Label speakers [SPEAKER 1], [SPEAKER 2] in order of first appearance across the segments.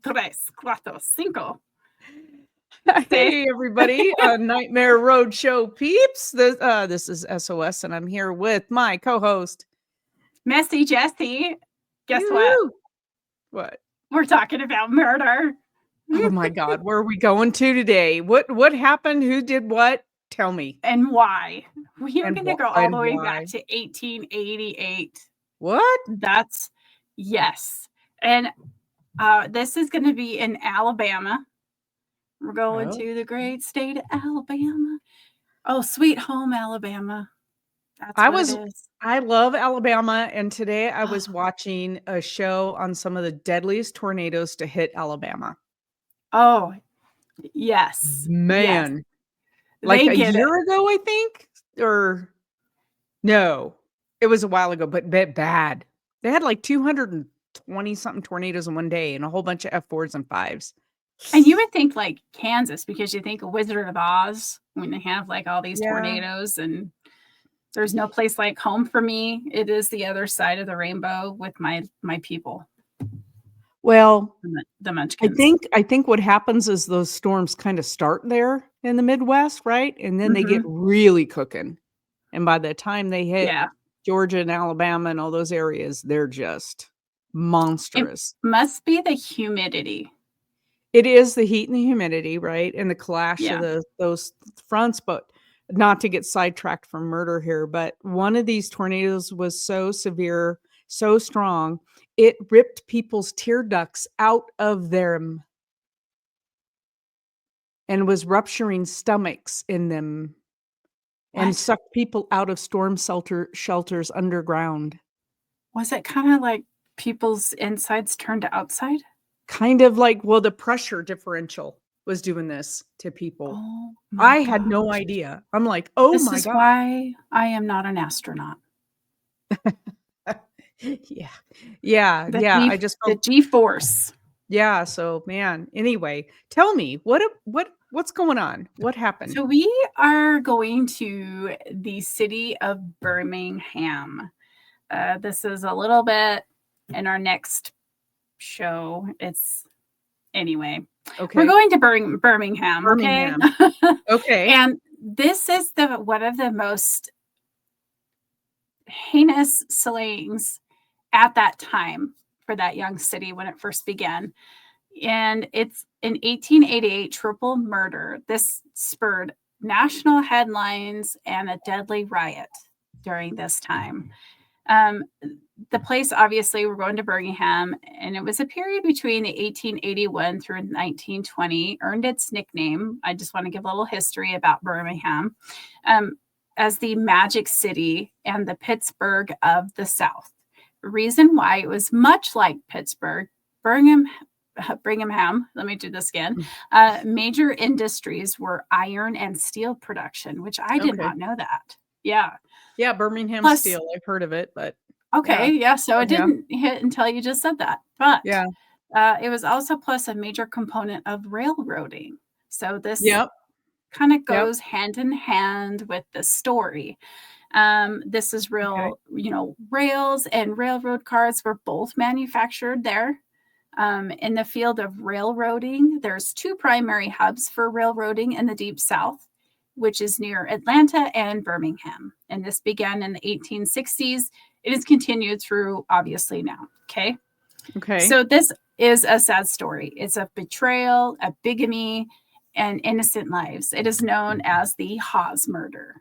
[SPEAKER 1] tres, cuatro, cinco.
[SPEAKER 2] Hey, everybody, Nightmare Roadshow peeps. This is SOS, and I'm here with my co-host.
[SPEAKER 1] Messy Jessie. Guess what?
[SPEAKER 2] Woo! What?
[SPEAKER 1] We're talking about murder.
[SPEAKER 2] Oh my God, where are we going to today? What happened? Who did what? Tell me.
[SPEAKER 1] And why? We are
[SPEAKER 2] And
[SPEAKER 1] going to go all the way back to 1888.
[SPEAKER 2] What?
[SPEAKER 1] Yes. And this is going to be in Alabama. We're going to the great state of Alabama. Oh, sweet home Alabama. That's what it is.
[SPEAKER 2] I love Alabama, and today I was watching a show on some of the deadliest tornadoes to hit Alabama.
[SPEAKER 1] Oh, yes.
[SPEAKER 2] Man.
[SPEAKER 1] Yes.
[SPEAKER 2] Like a year ago, I think? Or no, it was a while ago, but bad. They had like 220 something tornadoes in one day and a whole bunch of F4s and 5s.
[SPEAKER 1] And you would think like Kansas, because you think of Wizard of Oz when they have like all these tornadoes, and there's no place like home for me. It is the other side of the rainbow with my people.
[SPEAKER 2] Well,
[SPEAKER 1] the Munchkins.
[SPEAKER 2] I think what happens is those storms kind of start there in the Midwest, right? And then they get really cooking. And by the time they hit Georgia and Alabama and all those areas, they're just monstrous.
[SPEAKER 1] It must be the humidity.
[SPEAKER 2] It is the heat and the humidity, right? And the clash of those fronts, but not to get sidetracked from murder here, but one of these tornadoes was so severe, so strong, it ripped people's tear ducts out of them and was rupturing stomachs in them and sucked people out of storm shelters underground.
[SPEAKER 1] Was it kind of like people's insides turned to outside?
[SPEAKER 2] Kind of like, well, the pressure differential was doing this to people.
[SPEAKER 1] Oh,
[SPEAKER 2] I had no idea. I'm like, oh my God.
[SPEAKER 1] This is why I am not an astronaut.
[SPEAKER 2] Yeah. I just
[SPEAKER 1] the G-force.
[SPEAKER 2] Yeah. So, man. Anyway, tell me what's going on? What happened?
[SPEAKER 1] So we are going to the city of Birmingham. This is a little bit in our next show. Anyway. Okay. We're going to Birmingham. Okay.
[SPEAKER 2] Okay.
[SPEAKER 1] And this is one of the most heinous slayings at that time for that young city when it first began. And it's in 1888 triple murder. This spurred national headlines and a deadly riot during this time. The place, obviously, we're going to Birmingham, and it was a period between 1881 through 1920, earned its nickname. I just want to give a little history about Birmingham as the Magic City and the Pittsburgh of the South. The reason why it was much like Pittsburgh, Birmingham, let me do this again. Major industries were iron and steel production, which I did not know that.
[SPEAKER 2] Yeah, Birmingham steel. I've heard of it, but
[SPEAKER 1] okay, so it didn't hit until you just said that. But it was also plus a major component of railroading. So this kind of goes hand in hand with the story. This is real, rails and railroad cars were both manufactured there. In the field of railroading, there's two primary hubs for railroading in the Deep South, which is near Atlanta and Birmingham. And this began in the 1860s. It is continued through, obviously, now. Okay. So this is a sad story. It's a betrayal, a bigamy, and innocent lives. It is known as the Hawes murders.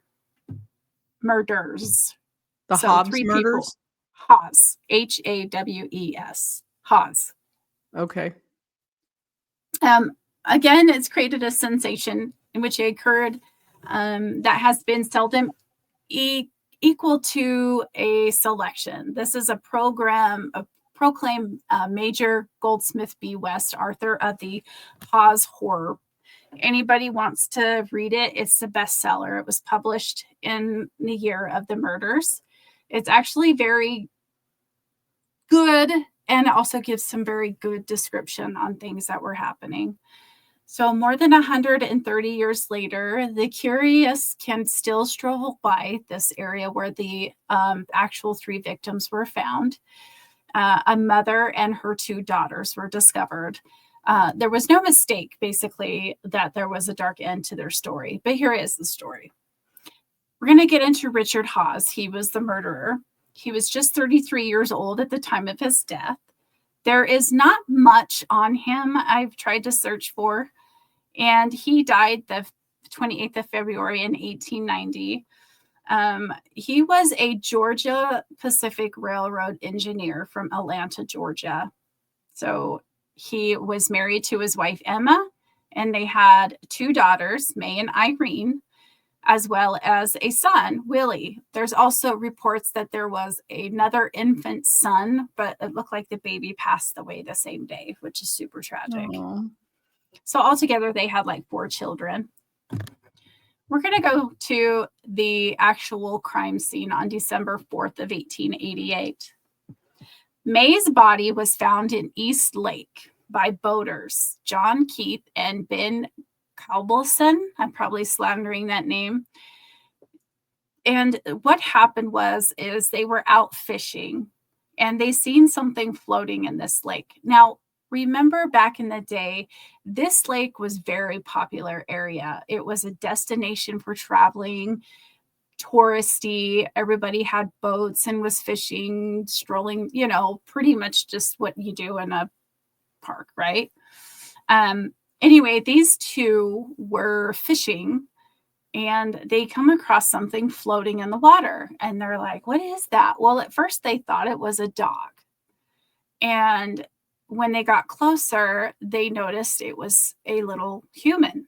[SPEAKER 2] The Hobbs murders?
[SPEAKER 1] Hawes. Hawes. Hawes.
[SPEAKER 2] Okay.
[SPEAKER 1] Again, it's created a sensation in which it occurred that has been seldom equal to a selection. This is a proclaimed Major Goldsmith B. West, author of the Hawes Horror. Anybody wants to read it, it's a bestseller. It was published in the year of the murders. It's actually very good, and it also gives some very good description on things that were happening. So more than 130 years later, the curious can still stroll by this area where the actual three victims were found. A mother and her two daughters were discovered. There was no mistake, basically, that there was a dark end to their story. But here is the story. We're going to get into Richard Hawes. He was the murderer. He was just 33 years old at the time of his death. There is not much on him I've tried to search for. And he died the 28th of February in 1890. He was a Georgia Pacific Railroad engineer from Atlanta, Georgia. So he was married to his wife, Emma, and they had 2 daughters, May and Irene, as well as a son, Willie. There's also reports that there was another infant son, but it looked like the baby passed away the same day, which is super tragic.
[SPEAKER 2] Aww.
[SPEAKER 1] So altogether, they had like 4 children. We're going to go to the actual crime scene on December 4th of 1888. May's body was found in East Lake by boaters, John Keith and Ben Kalbelson. I'm probably slandering that name. And what happened is they were out fishing and they seen something floating in this lake. Now, remember back in the day, this lake was very popular area. It was a destination for traveling, touristy. Everybody had boats and was fishing, strolling, pretty much just what you do in a park, right? Anyway, these 2 were fishing and they come across something floating in the water and they're like, what is that? Well, at first they thought it was a dog. And when they got closer, they noticed it was a little human,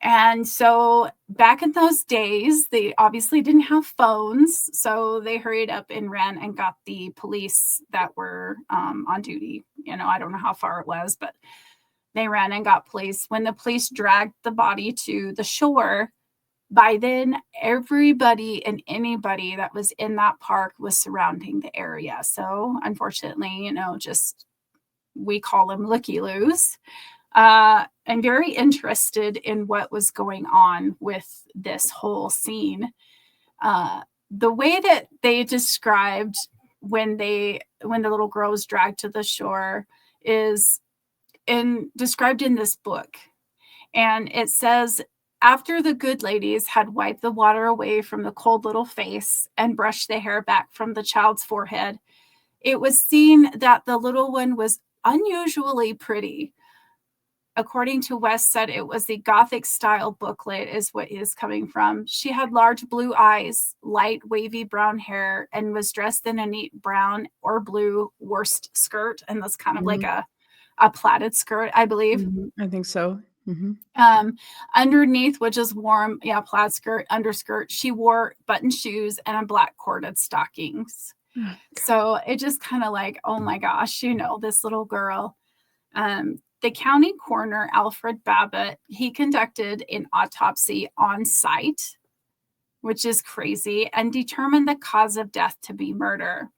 [SPEAKER 1] And so back in those days, they obviously didn't have phones. So they hurried up and ran and got the police that were on duty. I don't know how far it was, but they ran and got police. When the police dragged the body to the shore, by then, everybody and anybody that was in that park was surrounding the area. So unfortunately, just we call them looky-loos. And very interested in what was going on with this whole scene. The way that they described when the little girl was dragged to the shore is described in this book. And it says, after the good ladies had wiped the water away from the cold little face and brushed the hair back from the child's forehead, it was seen that the little one was unusually pretty. According to West said, it was the Gothic style booklet is what is coming from. She had large blue eyes, light wavy brown hair, and was dressed in a neat brown or blue worsted skirt. And that's kind of like a plaited skirt, I believe.
[SPEAKER 2] I think so.
[SPEAKER 1] Underneath, which is warm, plaid skirt, underskirt, she wore button shoes and a black corded stockings. Oh, so it just kind of like, oh my gosh, this little girl. The county coroner, Alfred Babbitt, he conducted an autopsy on site, which is crazy, and determined the cause of death to be murder.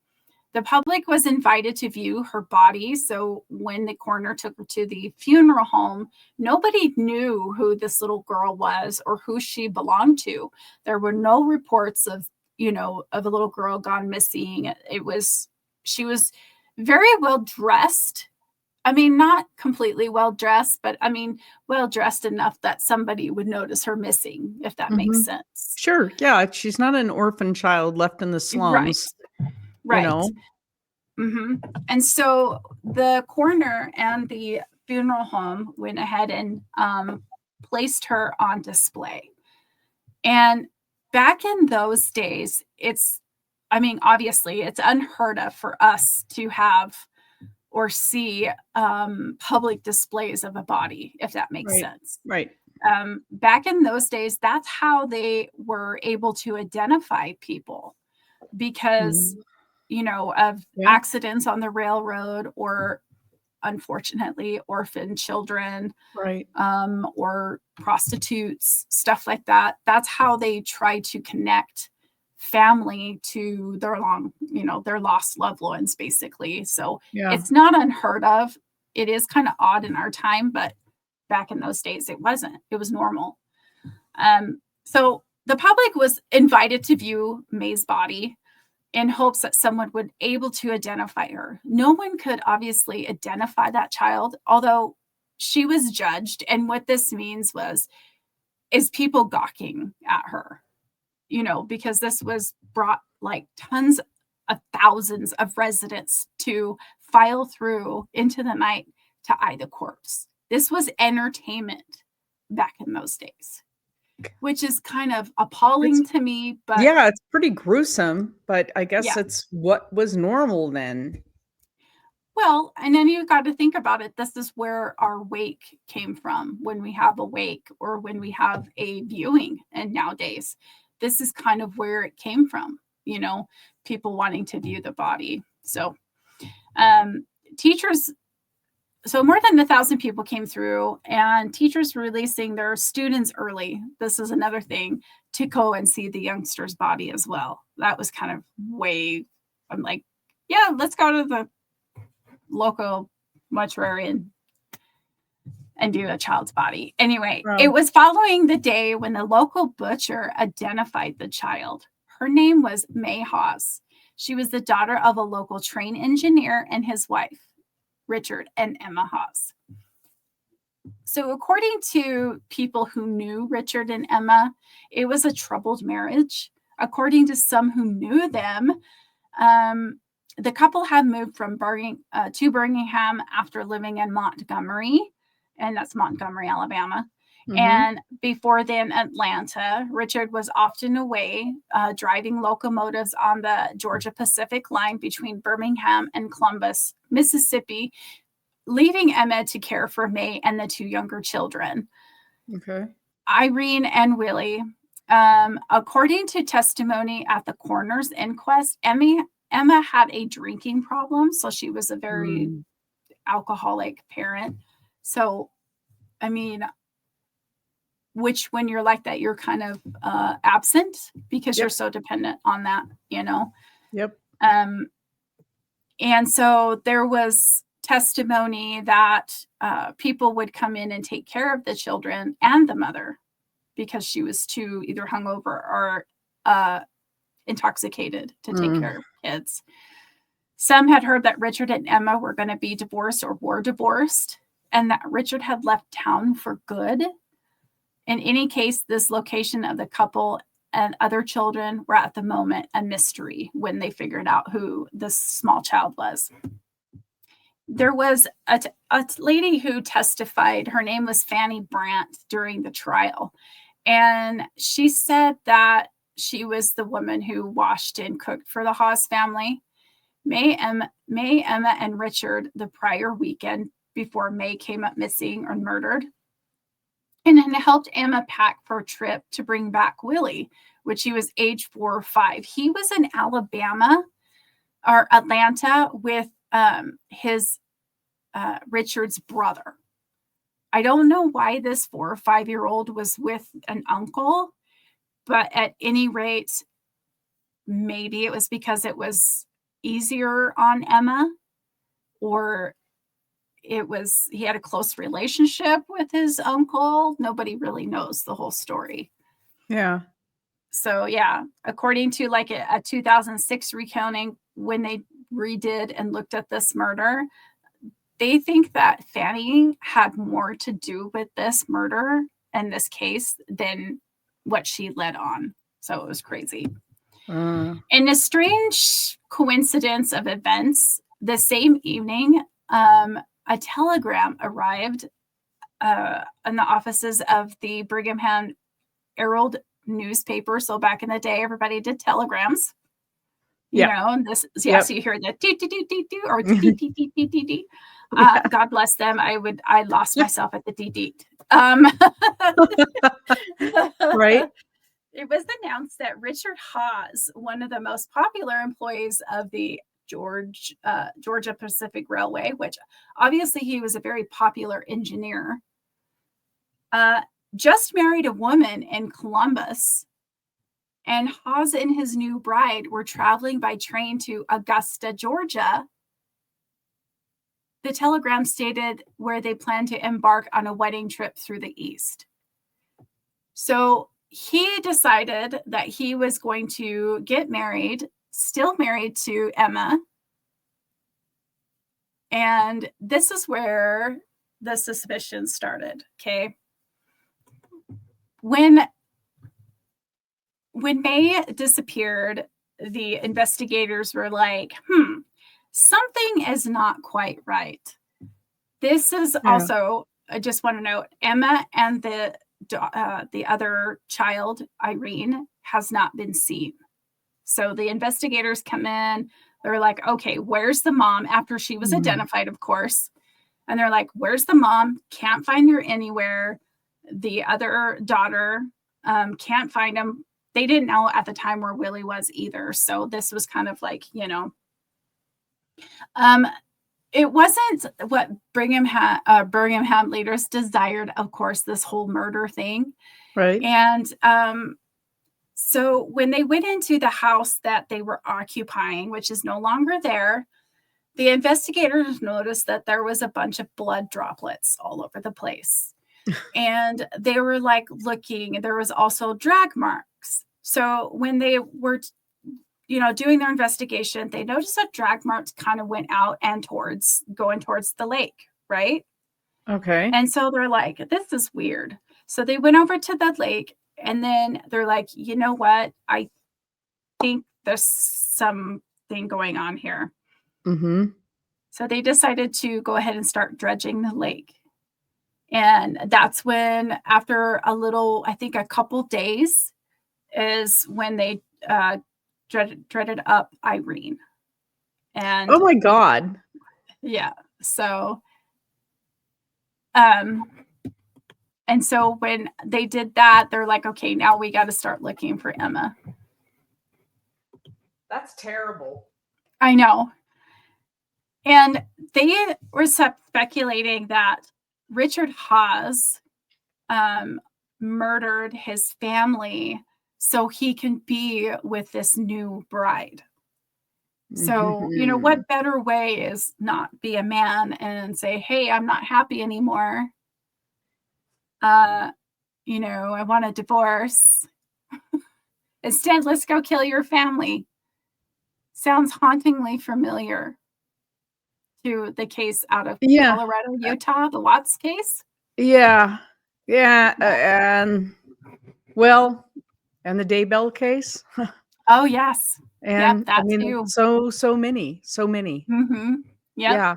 [SPEAKER 1] The public was invited to view her body. So when the coroner took her to the funeral home, nobody knew who this little girl was or who she belonged to. There were no reports of a little girl gone missing. She was very well dressed. I mean, not completely well dressed, but well dressed enough that somebody would notice her missing, if that makes sense.
[SPEAKER 2] Sure. Yeah. She's not an orphan child left in the slums.
[SPEAKER 1] Right. And so the coroner and the funeral home went ahead and placed her on display. And back in those days, obviously it's unheard of for us to have or see public displays of a body, if that makes sense.
[SPEAKER 2] Right.
[SPEAKER 1] Back in those days, that's how they were able to identify people because, of accidents on the railroad or, unfortunately, orphan children,
[SPEAKER 2] right,
[SPEAKER 1] or prostitutes, stuff like that. That's how they try to connect family to their their lost loved ones, basically. So it's not unheard of. It is kind of odd in our time, but back in those days, it wasn't. It was normal. So the public was invited to view May's body. in hopes that someone would able to identify her. No one could obviously identify that child, although she was judged. And what this means is people gawking at her, because this was brought like tons of thousands of residents to file through into the night to eye the corpse. This was entertainment back in those days, which is kind of appalling to me. But
[SPEAKER 2] yeah, it's pretty gruesome, but I guess
[SPEAKER 1] yeah.
[SPEAKER 2] it's what was normal then.
[SPEAKER 1] Well, and then you got to think about it. This is where our wake came from, when we have a wake or when we have a viewing. And nowadays, this is kind of where it came from, people wanting to view the body. So teachers, so more than 1,000 people came through, and teachers releasing their students early. This is another thing, to go and see the youngster's body as well. That was kind of I'm like, yeah, let's go to the local mortuary and do a child's body. Anyway, It was following the day when the local butcher identified the child. Her name was May Hawes. She was the daughter of a local train engineer and his wife, Richard and Emma Hawes. So according to people who knew Richard and Emma, it was a troubled marriage. According to some who knew them, the couple had moved from to Birmingham after living in Montgomery, and that's Montgomery, Alabama. Mm-hmm. And before then, Atlanta. Richard was often away driving locomotives on the Georgia Pacific line between Birmingham and Columbus, Mississippi, leaving Emma to care for May and the two younger children, Irene and Willie. According to testimony at the coroner's inquest, Emma had a drinking problem, so she was a very alcoholic parent. So, I mean, which when you're like that, you're kind of absent because you're so dependent on that,
[SPEAKER 2] Yep.
[SPEAKER 1] And so there was testimony that people would come in and take care of the children and the mother because she was too either hungover or intoxicated to take care of kids. Some had heard that Richard and Emma were going to be divorced or were divorced, and that Richard had left town for good. In any case, this location of the couple and other children were at the moment a mystery when they figured out who this small child was. There was a lady who testified. Her name was Fanny Brandt during the trial. And she said that she was the woman who washed and cooked for the Hawes family. May, Emma, and Richard the prior weekend before May came up missing or murdered. And then helped Emma pack for a trip to bring back Willie, which he was age 4 or 5. He was in Alabama or Atlanta with his Richard's brother. I don't know why this 4 or 5-year-old was with an uncle, but at any rate, maybe it was because it was easier on Emma, or he had a close relationship with his uncle. Nobody really knows the whole story.
[SPEAKER 2] Yeah.
[SPEAKER 1] So yeah, according to like a 2006 recounting, when they redid and looked at this murder, they think that Fanny had more to do with this murder and this case than what she led on. So it was crazy. In a strange coincidence of events, the same evening, a telegram arrived in the offices of the Birmingham Herald newspaper. So back in the day, everybody did telegrams. You know, and this, so you hear the dee dee dee dee dee or dee dee dee dee dee dee dee. God bless them. I lost myself at the dee dee.
[SPEAKER 2] Right.
[SPEAKER 1] It was announced that Richard Hawes, one of the most popular employees of the Georgia Pacific Railway, which obviously he was a very popular engineer, just married a woman in Columbus, and Hawes and his new bride were traveling by train to Augusta, Georgia. The telegram stated where they planned to embark on a wedding trip through the East. So he decided that he was going to get married still married to Emma. And this is where the suspicion started. Okay. When May disappeared, the investigators were like, something is not quite right. This is also, I just want to note, Emma and the other child, Irene, has not been seen. So the investigators come in. They're like, okay, where's the mom? After she was identified, of course. And they're like, where's the mom? Can't find her anywhere. The other daughter can't find him. They didn't know at the time where Willie was either. So this was kind of like, it wasn't what Birmingham leaders desired, of course, this whole murder thing.
[SPEAKER 2] Right.
[SPEAKER 1] And so when they went into the house that they were occupying, which is no longer there, the investigators noticed that there was a bunch of blood droplets all over the place. And they were like looking, there was also drag marks. So when they were, doing their investigation, they noticed that drag marks kind of went out and going towards the lake, right?
[SPEAKER 2] Okay.
[SPEAKER 1] And so they're like, this is weird. So they went over to the lake, and then they're like, you know what? I think there's something going on here.
[SPEAKER 2] Mm-hmm.
[SPEAKER 1] So they decided to go ahead and start dredging the lake. And that's when, after I think a couple days, is when they dreaded up Irene. And
[SPEAKER 2] oh my God.
[SPEAKER 1] Yeah. So, and so when they did that, they're like, okay, now we got to start looking for Emma.
[SPEAKER 2] That's terrible.
[SPEAKER 1] I know. And they were speculating that Richard Hawes murdered his family so he can be with this new bride. So, what better way is not be a man and say, hey, I'm not happy anymore. I want a divorce. Instead, let's go kill your family. Sounds hauntingly familiar to the case out of Colorado, Utah, the Watts case.
[SPEAKER 2] Yeah. And the Daybell case.
[SPEAKER 1] Oh, yes.
[SPEAKER 2] And
[SPEAKER 1] that too.
[SPEAKER 2] So many.
[SPEAKER 1] Mm-hmm. Yep.
[SPEAKER 2] Yeah.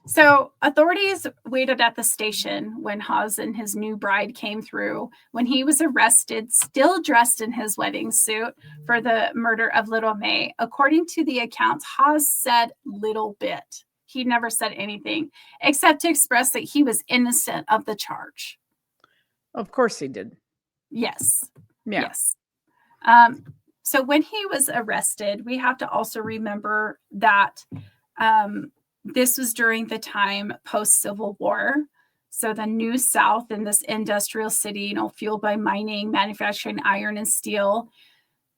[SPEAKER 1] So authorities waited at the station when Hawes and his new bride came through, when he was arrested, still dressed in his wedding suit, for the murder of little May. According to the accounts, Hawes said little bit. He never said anything except to express that he was innocent of the charge.
[SPEAKER 2] Of course he did.
[SPEAKER 1] Yes.
[SPEAKER 2] Yeah.
[SPEAKER 1] Yes. So when he was arrested, we have to also remember that this was during the time post-Civil War. So the New South in this industrial city, fueled by mining, manufacturing iron and steel.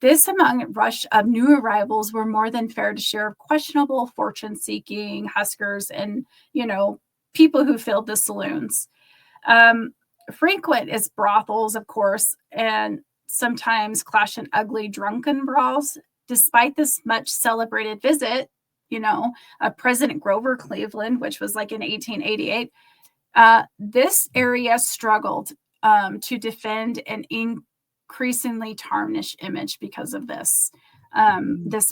[SPEAKER 1] This among rush of new arrivals were more than fair to share of questionable fortune-seeking huskers and, people who filled the saloons. Frequent is brothels, of course, and sometimes clash in ugly drunken brawls. Despite this much celebrated visit, President Grover Cleveland, which was like in 1888, this area struggled to defend an increasingly tarnished image because of this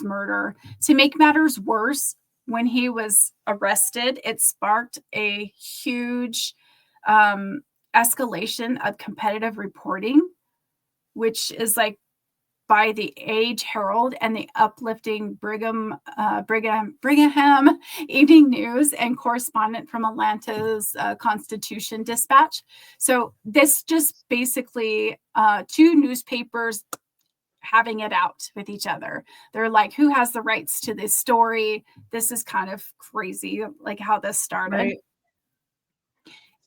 [SPEAKER 1] murder. To make matters worse, when he was arrested, it sparked a huge escalation of competitive reporting, which is like by the Age Herald and the uplifting Brigham Evening News and correspondent from Atlanta's Constitution Dispatch. So this just basically two newspapers having it out with each other. They're like, who has the rights to this story? This is kind of crazy, like how this started.
[SPEAKER 2] Right.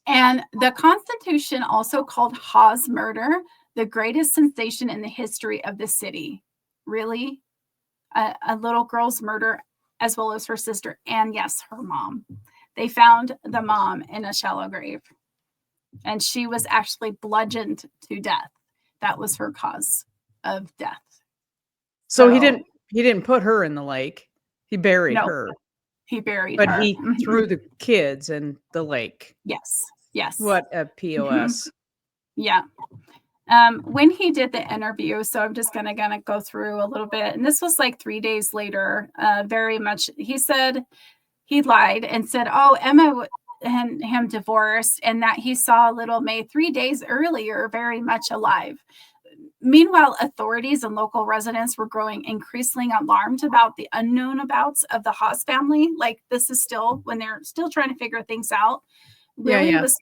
[SPEAKER 1] And the Constitution also called Hawes' murder the greatest sensation in the history of the city. Really? A little girl's murder, as well as her sister, and yes, her mom. They found the mom in a shallow grave, and she was actually bludgeoned to death. That was her cause of death.
[SPEAKER 2] So he didn't He didn't put her in the lake. He buried
[SPEAKER 1] No,
[SPEAKER 2] her,
[SPEAKER 1] he buried
[SPEAKER 2] but
[SPEAKER 1] her.
[SPEAKER 2] he threw the kids in the lake.
[SPEAKER 1] Yes. Yes.
[SPEAKER 2] What a POS.
[SPEAKER 1] Yeah. When he did the interview, so I'm just gonna go through a little bit, and this was like 3 days later. Very much, he said he lied and said, "Oh, Emma and him divorced, and that he saw little May 3 days earlier, very much alive." Meanwhile, authorities and local residents were growing increasingly alarmed about the unknown abouts of the Haas family. Like, this is still when they're still trying to figure things out. Willie
[SPEAKER 2] Yeah.
[SPEAKER 1] was,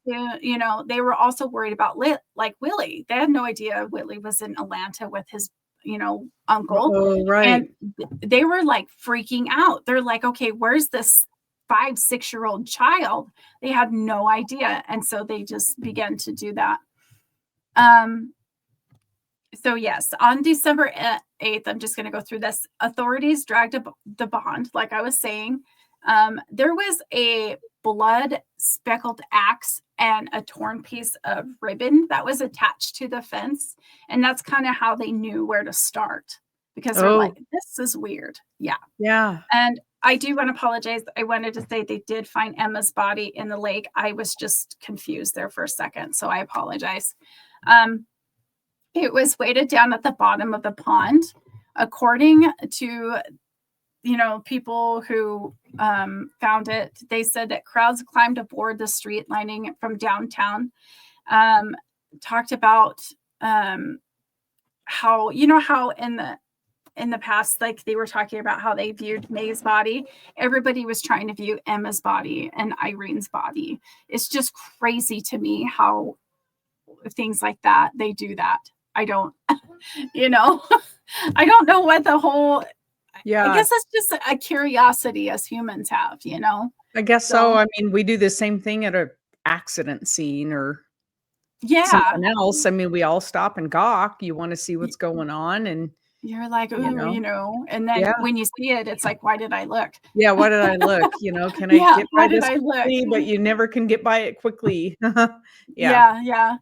[SPEAKER 1] they were also worried about Willie. They had no idea Willie was in Atlanta with his, uncle.
[SPEAKER 2] Oh, right.
[SPEAKER 1] And they were like freaking out. They're like, okay, where's this 5-6-year-old child? They had no idea. And so they just began to do that. So yes, on December 8th, I'm just going to go through this. Authorities dragged the bond, like I was saying. There was a blood speckled axe and a torn piece of ribbon that was attached to the fence. And that's kind of how they knew where to start, because they're like, this is weird. Yeah.
[SPEAKER 2] Yeah.
[SPEAKER 1] And I do want to apologize. I wanted to say they did find Emma's body in the lake. I was just confused there for a second, so I apologize. It was weighted down at the bottom of the pond. According to, people who found it, they said that crowds climbed aboard the street lining from downtown. Talked about how, how in the past, like they were talking about how they viewed May's body. Everybody was trying to view Emma's body and Irene's body. It's just crazy to me how things like that, they do that. I don't, I don't know what the whole,
[SPEAKER 2] Yeah.
[SPEAKER 1] I guess it's just a curiosity as humans have,
[SPEAKER 2] I guess so. I mean, we do the same thing at a accident scene or something else. I mean, we all stop and gawk. You want to see what's going on, and
[SPEAKER 1] you're like, ooh, and then when you see it, it's like, why did I look?
[SPEAKER 2] Yeah, why did I look? Can I get by this quickly? But you never can get by it quickly.
[SPEAKER 1] Yeah.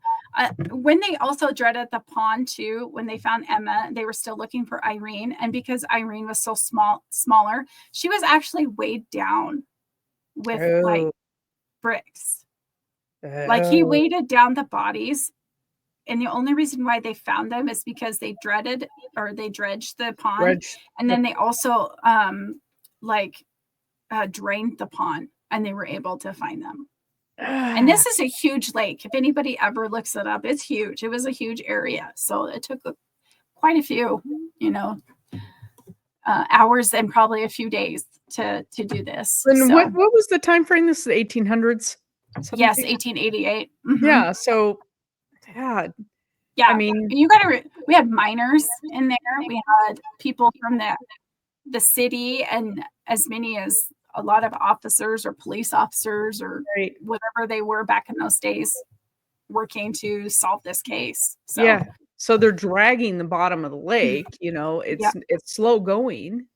[SPEAKER 1] When they also dreaded the pond too, when they found Emma, they were still looking for Irene. And because Irene was so smaller, she was actually weighed down with like bricks. Like he weighted down the bodies. And the only reason why they found them is because they dredged the pond. And then they also drained the pond, and they were able to find them. And this is a huge lake. If anybody ever looks it up, it's huge. It was a huge area. So it took quite a few, hours and probably a few days to do this.
[SPEAKER 2] And what was the time frame? This is the 1800s?
[SPEAKER 1] Yes, 1888.
[SPEAKER 2] Mm-hmm. Yeah. So,
[SPEAKER 1] yeah.
[SPEAKER 2] I mean,
[SPEAKER 1] we had miners in there. We had people from the city, and as many as a lot of officers or police officers or whatever they were back in those days working to solve this case. So,
[SPEAKER 2] yeah. So they're dragging the bottom of the lake, it's slow going.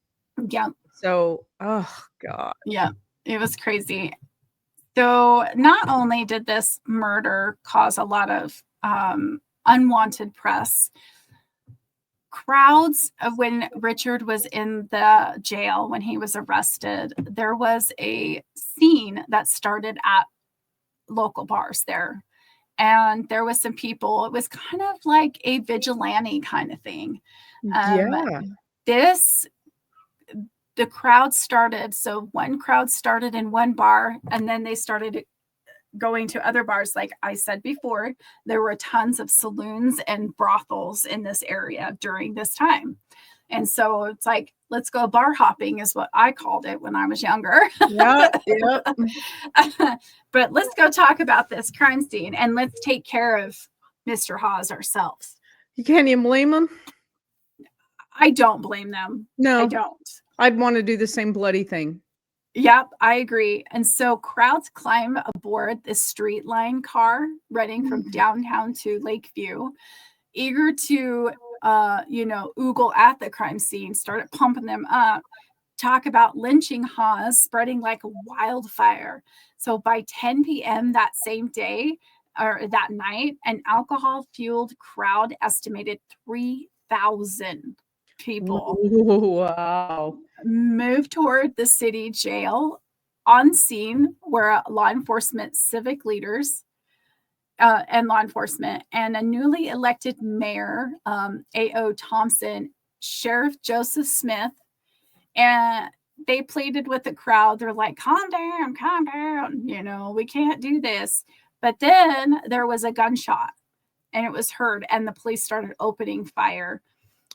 [SPEAKER 1] Yeah.
[SPEAKER 2] So, oh God.
[SPEAKER 1] Yeah, it was crazy. So not only did this murder cause a lot of unwanted press, crowds of when Richard was in the jail, when he was arrested, there was a scene that started at local bars there. And there was some people, it was kind of like a vigilante kind of thing. The crowd started. So one crowd started in one bar, and then they started going to other bars. Like I said before, there were tons of saloons and brothels in this area during this time. And so it's like, let's go bar hopping is what I called it when I was younger.
[SPEAKER 2] Yeah.
[SPEAKER 1] But let's go talk about this crime scene, and let's take care of Mr. Haas ourselves.
[SPEAKER 2] You can't even blame them.
[SPEAKER 1] I don't blame them.
[SPEAKER 2] No,
[SPEAKER 1] I don't.
[SPEAKER 2] I'd want to do the same bloody thing.
[SPEAKER 1] Yep, I agree. And so crowds climb aboard this street line car running from downtown to Lakeview, eager to, oogle at the crime scene, started pumping them up, talk about lynching Haas spreading like a wildfire. So by 10 p.m. that same day, or that night, an alcohol-fueled crowd estimated 3,000 people
[SPEAKER 2] Wow.
[SPEAKER 1] moved toward the city jail. On scene were law enforcement, civic leaders, and law enforcement, and a newly elected mayor, A.O. Thompson, Sheriff Joseph Smith, and they pleaded with the crowd. They're like, calm down, we can't do this. But then there was a gunshot, and it was heard, and the police started opening fire.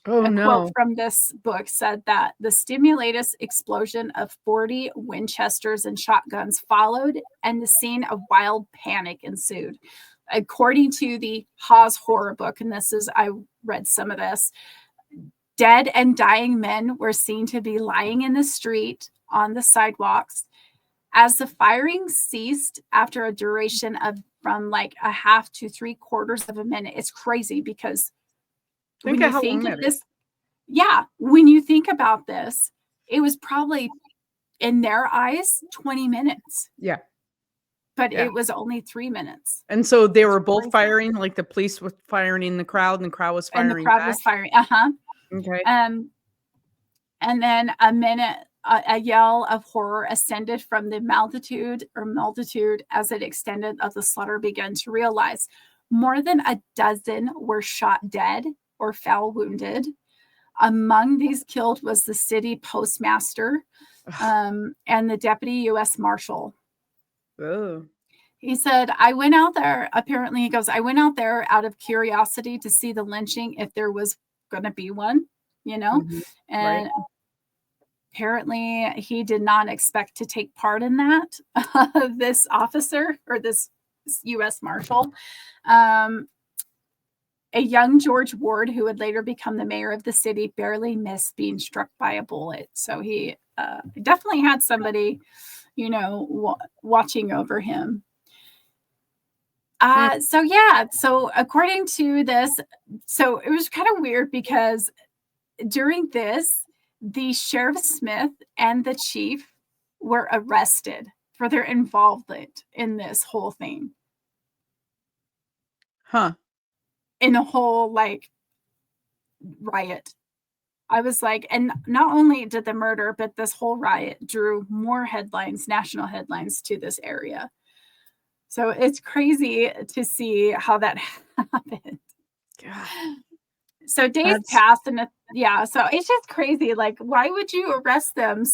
[SPEAKER 2] Oh,
[SPEAKER 1] A
[SPEAKER 2] no.
[SPEAKER 1] quote from this book said that the stimulus explosion of 40 Winchesters and shotguns followed, and the scene of wild panic ensued. According to the Hawes horror book, and I read some of this, dead and dying men were seen to be lying in the street on the sidewalks. As the firing ceased after a duration of from like a half to 3/4 of a minute, it's crazy because when you think of this, when you think about this, it was probably in their eyes 20 minutes.
[SPEAKER 2] Yeah.
[SPEAKER 1] But it was only 3 minutes.
[SPEAKER 2] And so they were both firing, like the police were firing in the crowd and the crowd was firing.
[SPEAKER 1] And the crowd was firing. Uh-huh.
[SPEAKER 2] Okay.
[SPEAKER 1] And then a yell of horror ascended from the multitude as it extended as the slaughter began to realize. More than a dozen were shot dead or fell wounded. Among these killed was the city postmaster and the deputy U.S. Marshal.
[SPEAKER 2] Oh.
[SPEAKER 1] He said, I went out there. Apparently, he goes, I went out there out of curiosity to see the lynching if there was going to be one,
[SPEAKER 2] Mm-hmm.
[SPEAKER 1] And apparently he did not expect to take part in that. This officer or this U.S. Marshal. A young George Ward, who would later become the mayor of the city, barely missed being struck by a bullet. So he definitely had somebody, watching over him. So according to this, so it was kind of weird because during this, the Sheriff Smith and the chief were arrested for their involvement in this whole thing.
[SPEAKER 2] Huh.
[SPEAKER 1] In a whole riot. I was like, and not only did the murder, but this whole riot drew more headlines, national headlines to this area. So it's crazy to see how that happened.
[SPEAKER 2] God.
[SPEAKER 1] So days passed, and so it's just crazy. Like, why would you arrest them?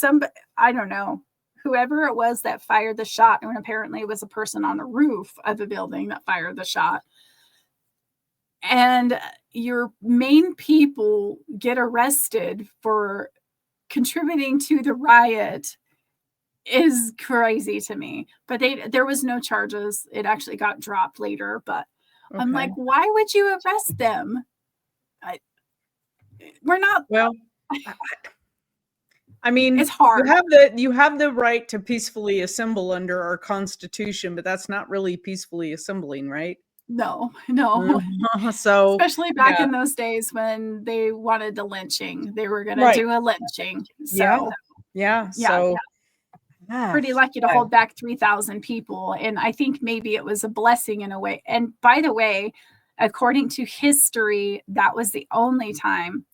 [SPEAKER 1] I don't know, whoever it was that fired the shot, and apparently it was a person on a roof of a building that fired the shot. And your main people get arrested for contributing to the riot is crazy to me. But there was no charges. It actually got dropped later. But okay. I'm like, why would you arrest them? We're not.
[SPEAKER 2] Well, I mean,
[SPEAKER 1] it's hard.
[SPEAKER 2] You have the right to peacefully assemble under our Constitution, but that's not really peacefully assembling, right?
[SPEAKER 1] No.
[SPEAKER 2] So
[SPEAKER 1] especially back in those days when they wanted the lynching, they were going to do a lynching. So
[SPEAKER 2] So
[SPEAKER 1] pretty lucky to hold back 3,000 people. And I think maybe it was a blessing in a way. And by the way, according to history, that was the only time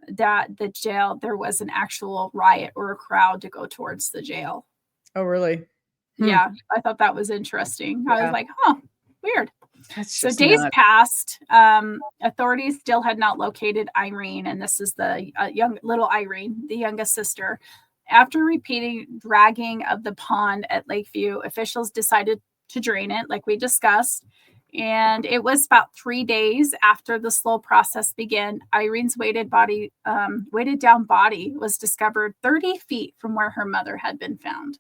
[SPEAKER 1] that the jail, there was an actual riot or a crowd to go towards the jail.
[SPEAKER 2] Oh, really?
[SPEAKER 1] Yeah. I thought that was interesting. I was like, weird.
[SPEAKER 2] So
[SPEAKER 1] days passed. Authorities still had not located Irene, and this is the young little Irene, the youngest sister. After repeated dragging of the pond at Lakeview, officials decided to drain it, like we discussed. And it was about 3 days after the slow process began. Irene's weighted down body was discovered 30 feet from where her mother had been found.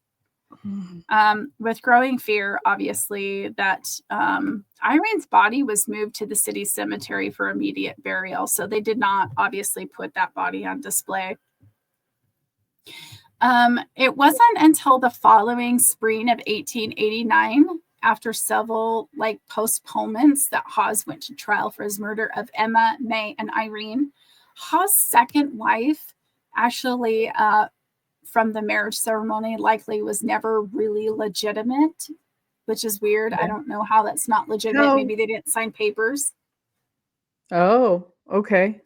[SPEAKER 1] With growing fear, obviously, that Irene's body was moved to the city cemetery for immediate burial. So they did not obviously put that body on display. It wasn't until the following spring of 1889, after several postponements, that Hawes went to trial for his murder of Emma, May, and Irene. Hawes' second wife actually from the marriage ceremony likely was never really legitimate, which is weird. I don't know how that's not legitimate. Maybe they didn't sign papers.
[SPEAKER 2] Oh, okay.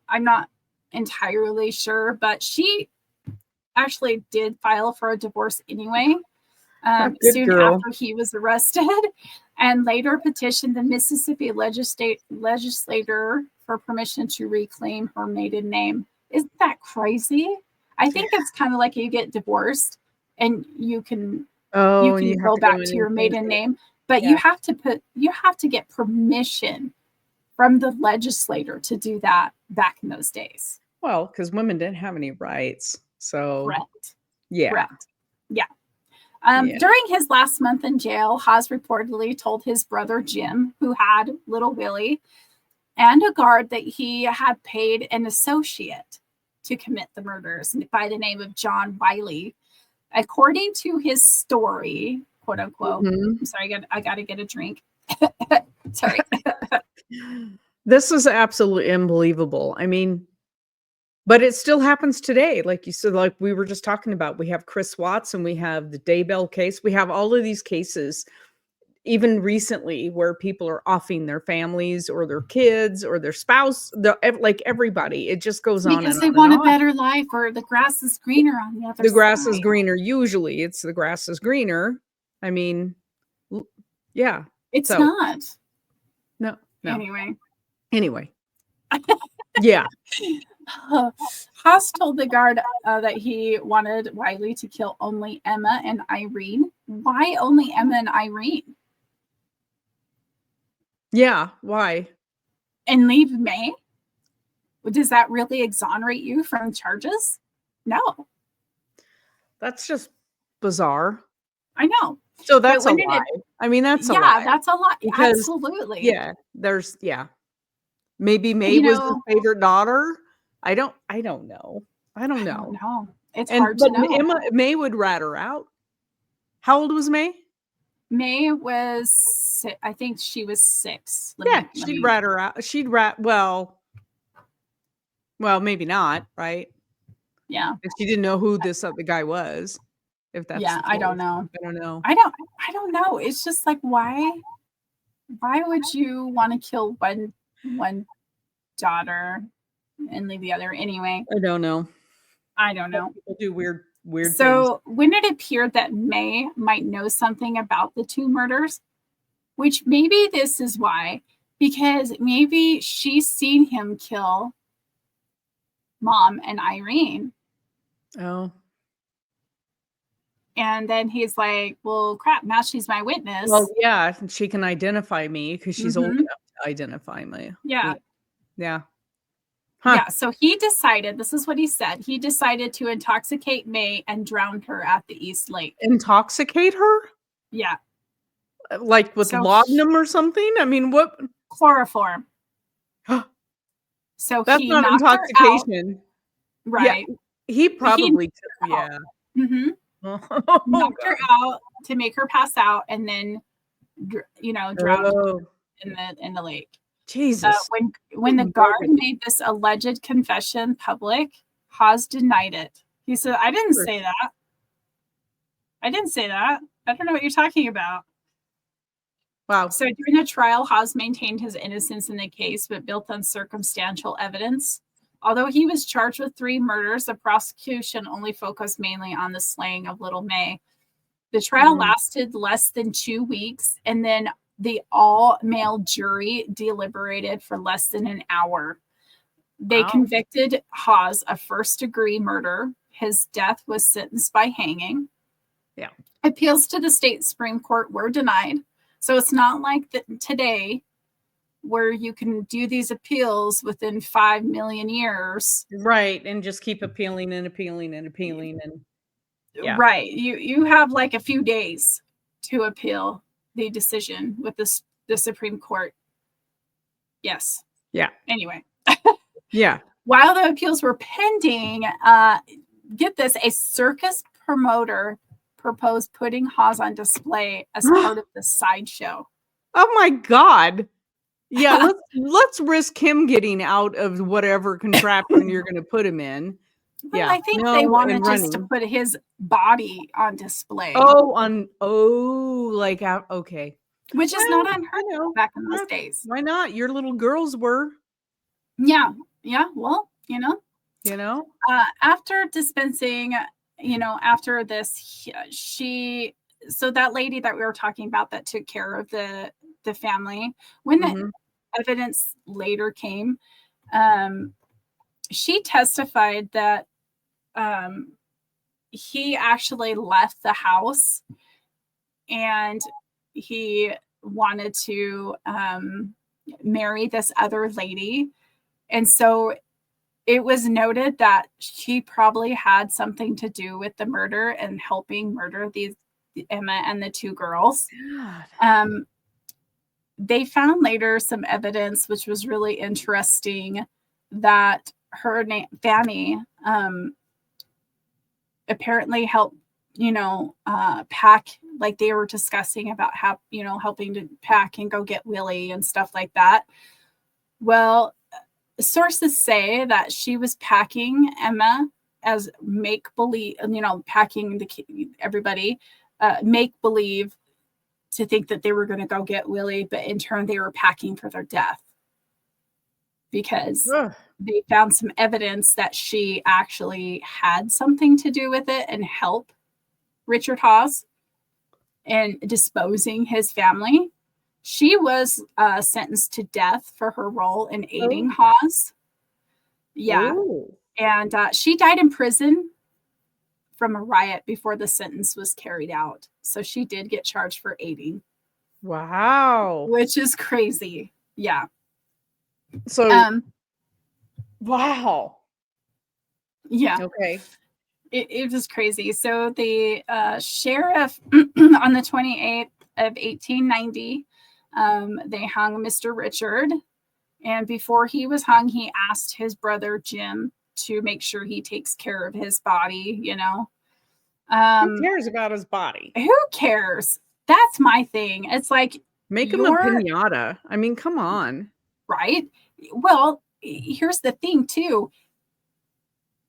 [SPEAKER 1] I'm not entirely sure, but she actually did file for a divorce anyway,
[SPEAKER 2] Good
[SPEAKER 1] soon
[SPEAKER 2] girl.
[SPEAKER 1] after he was arrested, and later petitioned the Mississippi legislator for permission to reclaim her maiden name. Isn't that crazy? I think it's kind of like you get divorced and you can
[SPEAKER 2] Oh, and you have
[SPEAKER 1] go
[SPEAKER 2] to go
[SPEAKER 1] back
[SPEAKER 2] in
[SPEAKER 1] to
[SPEAKER 2] and
[SPEAKER 1] your
[SPEAKER 2] change
[SPEAKER 1] maiden
[SPEAKER 2] it.
[SPEAKER 1] name, but
[SPEAKER 2] Yeah.
[SPEAKER 1] you have to get permission from the legislator to do that back in those days.
[SPEAKER 2] Well, because women didn't have any rights. So,
[SPEAKER 1] Correct.
[SPEAKER 2] yeah.
[SPEAKER 1] Correct. Yeah.
[SPEAKER 2] Yeah.
[SPEAKER 1] During his last month in jail, Haas reportedly told his brother Jim, who had little Willie, and a guard that he had paid an associate to commit the murders by the name of John Wiley. According to his story, quote unquote,
[SPEAKER 2] Mhm.
[SPEAKER 1] I'm sorry, I got to get a drink. Sorry.
[SPEAKER 2] This is absolutely unbelievable. I mean, but it still happens today. Like you said, like we were just talking about, we have Chris Watts and we have the Daybell case. We have all of these cases, even recently, where people are offing their families or their kids or their spouse, like everybody. It just goes on
[SPEAKER 1] Because
[SPEAKER 2] and
[SPEAKER 1] they
[SPEAKER 2] on and
[SPEAKER 1] want a
[SPEAKER 2] on.
[SPEAKER 1] better life, or the grass is greener on the other
[SPEAKER 2] The grass is
[SPEAKER 1] side.
[SPEAKER 2] greener. Usually it's the grass is greener. I mean, yeah.
[SPEAKER 1] It's
[SPEAKER 2] So,
[SPEAKER 1] not.
[SPEAKER 2] no.
[SPEAKER 1] Anyway.
[SPEAKER 2] Yeah.
[SPEAKER 1] Haas told the guard that he wanted Wiley to kill only Emma and Irene. Why only Emma and Irene?
[SPEAKER 2] Yeah. Why?
[SPEAKER 1] And leave May? Does that really exonerate you from charges? No.
[SPEAKER 2] That's just bizarre.
[SPEAKER 1] I know.
[SPEAKER 2] So that's a lie. I mean, that's a lie.
[SPEAKER 1] Yeah, that's a lie.
[SPEAKER 2] Because,
[SPEAKER 1] absolutely.
[SPEAKER 2] yeah, maybe May was his favorite daughter. I don't know. I don't know.
[SPEAKER 1] It's hard to know.
[SPEAKER 2] May would rat her out. How old was May?
[SPEAKER 1] May was, I think she was 6.
[SPEAKER 2] She'd rat her out. Well, maybe not, right?
[SPEAKER 1] Yeah.
[SPEAKER 2] If she didn't know who this other guy was. If that's
[SPEAKER 1] I don't know.
[SPEAKER 2] I don't know.
[SPEAKER 1] I don't know. It's just like, why would you want to kill one daughter and leave the other anyway?
[SPEAKER 2] I don't know. People do weird things.
[SPEAKER 1] So when it appeared that May might know something about the 2 murders, which maybe this is why, because maybe she's seen him kill Mom and Irene.
[SPEAKER 2] Oh.
[SPEAKER 1] And then he's like, well, crap, now she's my witness.
[SPEAKER 2] Well, yeah, she can identify me because she's old enough to identify me.
[SPEAKER 1] Yeah.
[SPEAKER 2] Yeah.
[SPEAKER 1] Huh. Yeah, so he decided, this is what he said, he decided to intoxicate May and drown her at the East Lake.
[SPEAKER 2] Intoxicate her?
[SPEAKER 1] Yeah.
[SPEAKER 2] Like with laudanum or something? I mean, what?
[SPEAKER 1] Chloroform. So
[SPEAKER 2] that's
[SPEAKER 1] he
[SPEAKER 2] not intoxication.
[SPEAKER 1] Right.
[SPEAKER 2] Yeah, he probably took, yeah.
[SPEAKER 1] Mm-hmm. Knocked her out to make her pass out and then, drowned her in the lake.
[SPEAKER 2] Jesus.
[SPEAKER 1] When the guard made this alleged confession public, Haas denied it. He said, I didn't say that. I didn't say that. I don't know what you're talking about.
[SPEAKER 2] Wow.
[SPEAKER 1] So during the trial, Haas maintained his innocence in the case, but built on circumstantial evidence. Although he was charged with 3 murders, the prosecution only focused mainly on the slaying of little May. The trial lasted less than 2 weeks, and then the all-male jury deliberated for less than an hour. They convicted Haas of first-degree murder. His death was sentenced by hanging.
[SPEAKER 2] Yeah.
[SPEAKER 1] Appeals to the state Supreme Court were denied. So it's not like today where you can do these appeals within 5 million years.
[SPEAKER 2] Right. And just keep appealing and appealing and appealing. And yeah.
[SPEAKER 1] Right. You have like a few days to appeal the decision with the Supreme Court. Yes.
[SPEAKER 2] Yeah.
[SPEAKER 1] Anyway.
[SPEAKER 2] Yeah.
[SPEAKER 1] While the appeals were pending, get this, a circus promoter proposed putting Haas on display as part of the sideshow.
[SPEAKER 2] Oh my God. Yeah, let's risk him getting out of whatever contraption you're going to put him in.
[SPEAKER 1] Well, yeah, I think they wanted just to put his body on display.
[SPEAKER 2] Okay.
[SPEAKER 1] Which is not unheard of back in those days.
[SPEAKER 2] Why not? Your little girls were.
[SPEAKER 1] Yeah. Well,
[SPEAKER 2] you know?
[SPEAKER 1] After dispensing, after this, so that lady that we were talking about that took care of the family, when the
[SPEAKER 2] Mhm.
[SPEAKER 1] evidence later came, she testified that he actually left the house and he wanted to marry this other lady. And so it was noted that she probably had something to do with the murder and helping murder these Emma and the two girls.
[SPEAKER 2] God.
[SPEAKER 1] They found later some evidence, which was really interesting, that her name Fanny apparently helped, pack, like they were discussing about how, helping to pack and go get Willie and stuff like that. Well, sources say that she was packing Emma as make believe, packing everybody, make believe to think that they were going to go get Willie, but in turn they were packing for their death because
[SPEAKER 2] Ugh.
[SPEAKER 1] they found some evidence that she actually had something to do with it and help Richard Hawes in disposing his family. She was sentenced to death for her role in aiding Hawes. Yeah.
[SPEAKER 2] Oh.
[SPEAKER 1] And she died in prison from a riot before the sentence was carried out. So she did get charged for aiding.
[SPEAKER 2] Wow.
[SPEAKER 1] Which is crazy. Yeah.
[SPEAKER 2] So, wow.
[SPEAKER 1] Yeah.
[SPEAKER 2] Okay.
[SPEAKER 1] It was crazy. So the sheriff on the 28th of 1890, they hung Mr. Richard. And before he was hung, he asked his brother Jim to make sure he takes care of his body,
[SPEAKER 2] Who cares about his body?
[SPEAKER 1] Who cares? That's my thing. It's like,
[SPEAKER 2] make him a pinata. I mean, come on.
[SPEAKER 1] Right? Well, here's the thing too.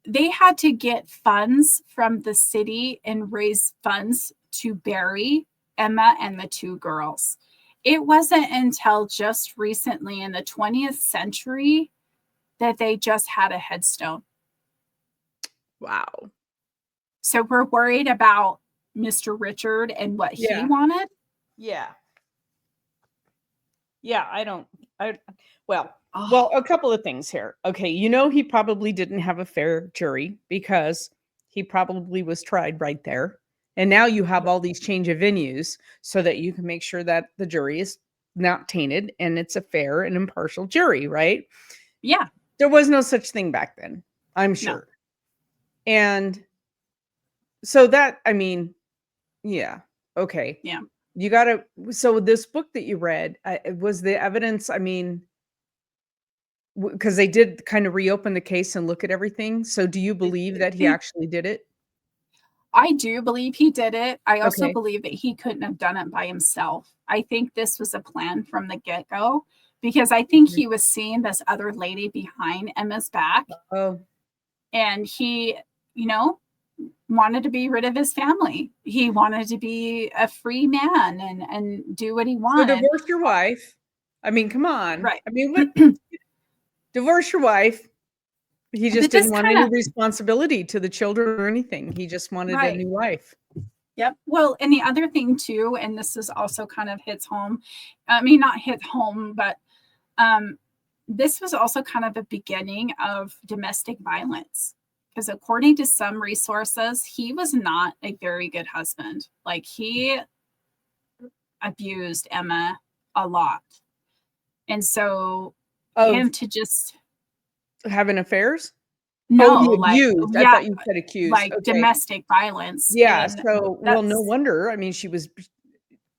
[SPEAKER 1] They had to get funds from the city and raise funds to bury Emma and the two girls. It wasn't until just recently in the 20th century that they just had a headstone.
[SPEAKER 2] Wow.
[SPEAKER 1] So we're worried about Mr. Richard and what he wanted.
[SPEAKER 2] Yeah. Yeah, well, a couple of things here. Okay, he probably didn't have a fair jury because he probably was tried right there. And now you have all these change of venues so that you can make sure that the jury is not tainted and it's a fair and impartial jury, right?
[SPEAKER 1] Yeah.
[SPEAKER 2] There was no such thing back then, I'm sure. No. And so that, I mean, yeah, okay.
[SPEAKER 1] Yeah.
[SPEAKER 2] You gotta, so this book that you read, was the evidence, I mean, because they did kind of reopen the case and look at everything. So do you believe that he actually did it?
[SPEAKER 1] I do believe he did it. I also believe that he couldn't have done it by himself. I think this was a plan from the get-go because I think he was seeing this other lady behind Emma's back.
[SPEAKER 2] Oh.
[SPEAKER 1] And he, wanted to be rid of his family. He wanted to be a free man and do what he wanted.
[SPEAKER 2] So divorce your wife. I mean, come on.
[SPEAKER 1] Right.
[SPEAKER 2] I mean, what? Divorce your wife. He just didn't want any responsibility to the children or anything. He just wanted a new wife.
[SPEAKER 1] Yep. Well, and the other thing too, and this is also kind of hits home. I mean, not hit home, but this was also kind of the beginning of domestic violence. Because according to some resources, he was not a very good husband. Like he abused Emma a lot. And so him to just
[SPEAKER 2] having affairs?
[SPEAKER 1] No,
[SPEAKER 2] he abused. I thought you said accused.
[SPEAKER 1] Like domestic violence.
[SPEAKER 2] Yeah. So, well, no wonder. I mean,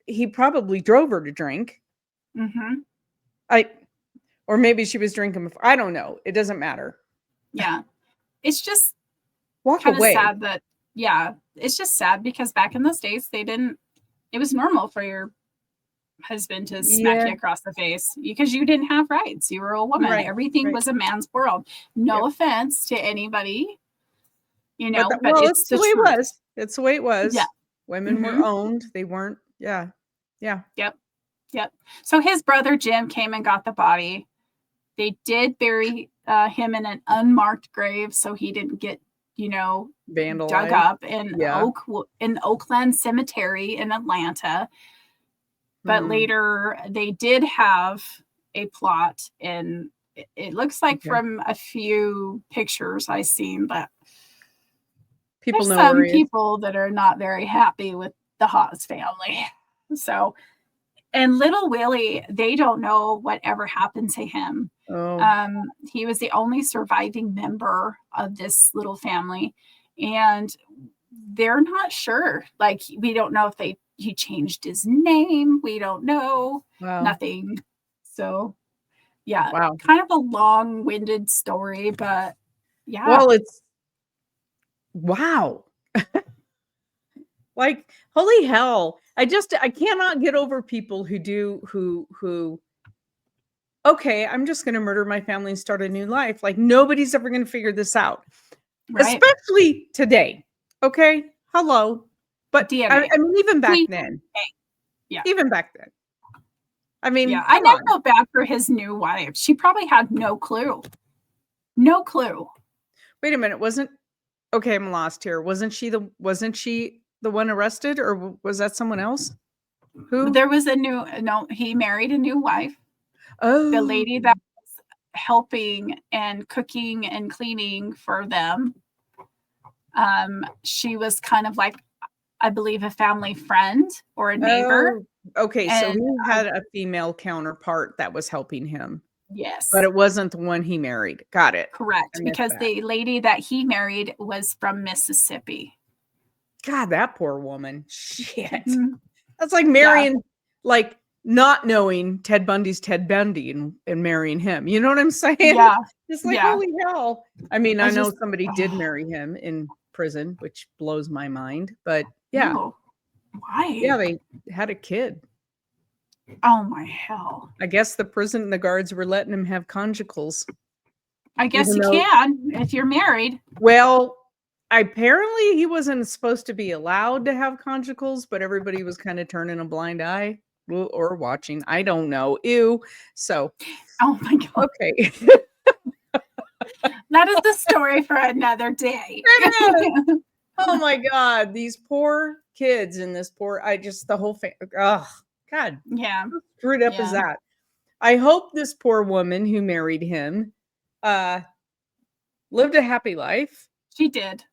[SPEAKER 2] he probably drove her to drink.
[SPEAKER 1] Mm-hmm.
[SPEAKER 2] Or maybe she was drinking before. I don't know. It doesn't matter.
[SPEAKER 1] Yeah. It's just
[SPEAKER 2] walk away.
[SPEAKER 1] Sad that, it's just sad because back in those days, it was normal for your husband to smack you across the face because you didn't have rights. You were a woman. Right. Everything was a man's world. No offense to anybody, but it's the way it was.
[SPEAKER 2] It's the way it was.
[SPEAKER 1] Yeah.
[SPEAKER 2] Women were owned. They weren't. Yeah. Yeah.
[SPEAKER 1] Yep. So his brother Jim came and got the body. They did bury him in an unmarked grave so he didn't get,
[SPEAKER 2] Vandalized.
[SPEAKER 1] dug up in
[SPEAKER 2] Yeah.
[SPEAKER 1] Oakland Cemetery in Atlanta. But later they did have a plot, and it looks like from a few pictures I've seen, but
[SPEAKER 2] people
[SPEAKER 1] there's
[SPEAKER 2] know
[SPEAKER 1] some
[SPEAKER 2] where he is.
[SPEAKER 1] people that are not very happy with the Hawes family. So, and little Willie, they don't know whatever happened to him. He was the only surviving member of this little family, and they're not sure. Like, we don't know if he changed his name. We don't know.
[SPEAKER 2] Wow.
[SPEAKER 1] Nothing. So, yeah,
[SPEAKER 2] wow.
[SPEAKER 1] Kind of a long-winded story, but yeah.
[SPEAKER 2] Well, it's wow. Like, holy hell. I cannot get over people who okay, I'm just going to murder my family and start a new life. Like, nobody's ever going to figure this out. Right. Especially today. Okay. Hello. But I mean, even back then.
[SPEAKER 1] Yeah.
[SPEAKER 2] Even back then. I mean,
[SPEAKER 1] yeah, I never felt bad for his new wife. She probably had no clue. No clue.
[SPEAKER 2] Wait a minute. Okay, I'm lost here. Wasn't she the one arrested, or was that someone else? Who?
[SPEAKER 1] There was he married a new wife.
[SPEAKER 2] Oh.
[SPEAKER 1] The lady that was helping and cooking and cleaning for them. She was kind of like, I believe, a family friend or a neighbor.
[SPEAKER 2] Okay, so he had a female counterpart that was helping him.
[SPEAKER 1] Yes.
[SPEAKER 2] But it wasn't the one he married. Got it.
[SPEAKER 1] Correct. Because the lady that he married was from Mississippi.
[SPEAKER 2] God, that poor woman. Shit. Mm-hmm. That's like marrying, like, not knowing Ted Bundy's Ted Bundy and marrying him. You know what I'm saying?
[SPEAKER 1] Yeah.
[SPEAKER 2] It's like, holy hell. I mean, I know somebody did marry him in prison, which blows my mind. But yeah.
[SPEAKER 1] Oh, why?
[SPEAKER 2] Yeah, they had a kid.
[SPEAKER 1] Oh my hell.
[SPEAKER 2] I guess the prison and the guards were letting him have conjugals.
[SPEAKER 1] I guess you can if you're married.
[SPEAKER 2] Well, apparently he wasn't supposed to be allowed to have conjugals, but everybody was kind of turning a blind eye or watching. I don't know. Ew. So.
[SPEAKER 1] Oh my God.
[SPEAKER 2] Okay.
[SPEAKER 1] That is the story for another day.
[SPEAKER 2] Oh my God. These poor kids and the whole family. Oh, God.
[SPEAKER 1] Yeah.
[SPEAKER 2] How screwed up is that? I hope this poor woman who married him lived a happy life.
[SPEAKER 1] She did.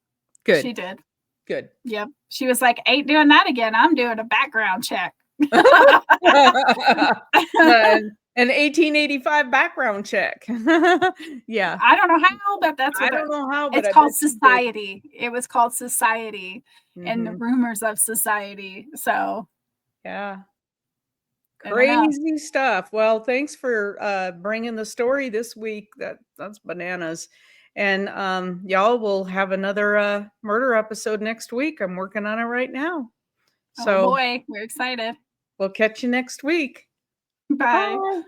[SPEAKER 2] Good.
[SPEAKER 1] She did.
[SPEAKER 2] Good.
[SPEAKER 1] Yep. She was like, ain't doing that again. I'm doing a background check.
[SPEAKER 2] An 1885 background check. Yeah.
[SPEAKER 1] I don't know how, but that's what
[SPEAKER 2] I don't know how, but
[SPEAKER 1] it's called Society. It was called Society and the rumors of Society. So
[SPEAKER 2] yeah. Crazy stuff. Well, thanks for bringing the story this week. That's bananas. And y'all will have another murder episode next week. I'm working on it right now. So,
[SPEAKER 1] oh boy, we're excited.
[SPEAKER 2] We'll catch you next week.
[SPEAKER 1] Bye. Bye.